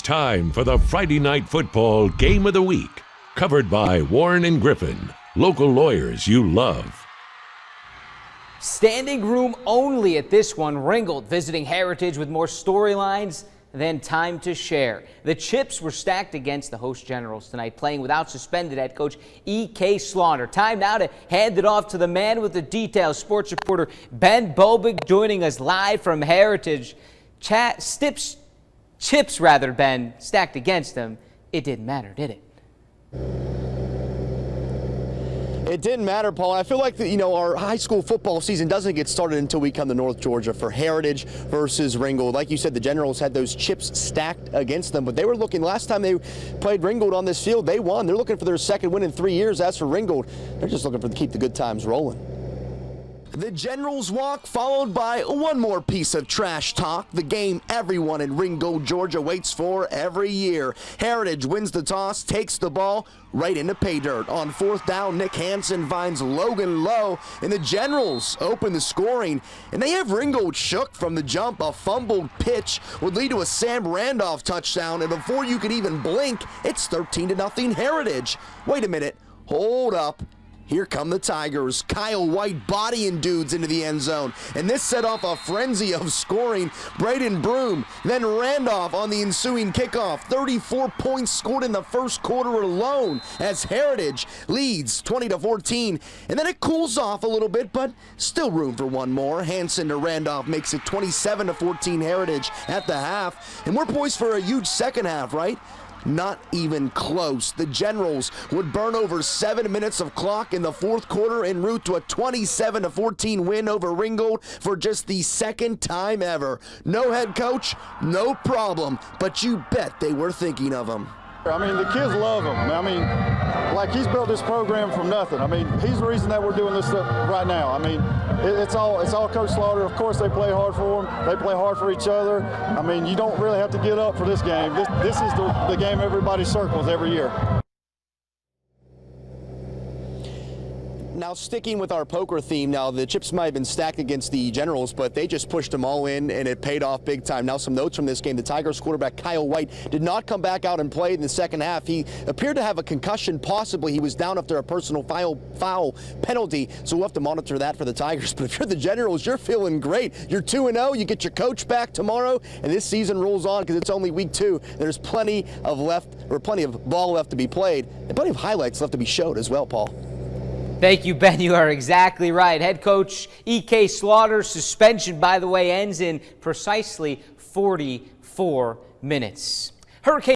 time for the Friday Night Football Game of the Week, covered by Warren and Griffin, local lawyers you love. Standing room only at this one. Ringgold visiting Heritage with more storylines than time to share. The chips were stacked against the host Generals tonight, playing without suspended head coach E.K. Slaughter. Time now to hand it off to the man with the details, sports reporter Ben Bobig, joining us live from Heritage. Chips, Ben, stacked against him. It didn't matter, did it? It didn't matter, Paul. I feel like our high school football season doesn't get started until we come to North Georgia for Heritage versus Ringgold. Like you said, the Generals had those chips stacked against them, but they were looking, last time they played Ringgold on this field, they won. They're looking for their second win in 3 years. As for Ringgold, they're just looking to keep the good times rolling. The Generals walk, followed by one more piece of trash talk. The game everyone in Ringgold, Georgia waits for every year. Heritage wins the toss, takes the ball right into pay dirt. On fourth down, Nick Hansen finds Logan Lowe, and the Generals open the scoring, and they have Ringgold shook from the jump. A fumbled pitch would lead to a Sam Randolph touchdown, and before you could even blink, it's 13-0 Heritage. Wait a minute, hold up. Here come the Tigers. Kyle White bodying dudes into the end zone. And this set off a frenzy of scoring. Braden Broom, then Randolph on the ensuing kickoff. 34 points scored in the first quarter alone as Heritage leads 20-14. And then it cools off a little bit, but still room for one more. Hansen to Randolph makes it 27-14 Heritage at the half. And we're poised for a huge second half, right? Not even close. The Generals would burn over 7 minutes of clock in the fourth quarter en route to a 27-14 win over Ringgold for just the second time ever. No head coach, no problem, but you bet they were thinking of him. I mean, the kids love him. I mean, like, he's built this program from nothing. I mean, he's the reason that we're doing this stuff right now. I mean, it's all Coach Slaughter. Of course, they play hard for him. They play hard for each other. I mean, you don't really have to get up for this game. This is the game everybody circles every year. Now, sticking with our poker theme, now the chips might have been stacked against the Generals, but they just pushed them all in, and it paid off big time. Now, some notes from this game. The Tigers quarterback Kyle White did not come back out and play in the second half. He appeared to have a concussion, possibly. He was down after a personal foul penalty, so we'll have to monitor that for the Tigers. But if you're the Generals, you're feeling great. You're 2-0. You get your coach back tomorrow, and this season rolls on because it's only week 2. There's plenty of ball left to be played, and plenty of highlights left to be showed as well, Paul. Thank you, Ben. You are exactly right. Head coach E.K. Slaughter's suspension, by the way, ends in precisely 44 minutes. Hurricane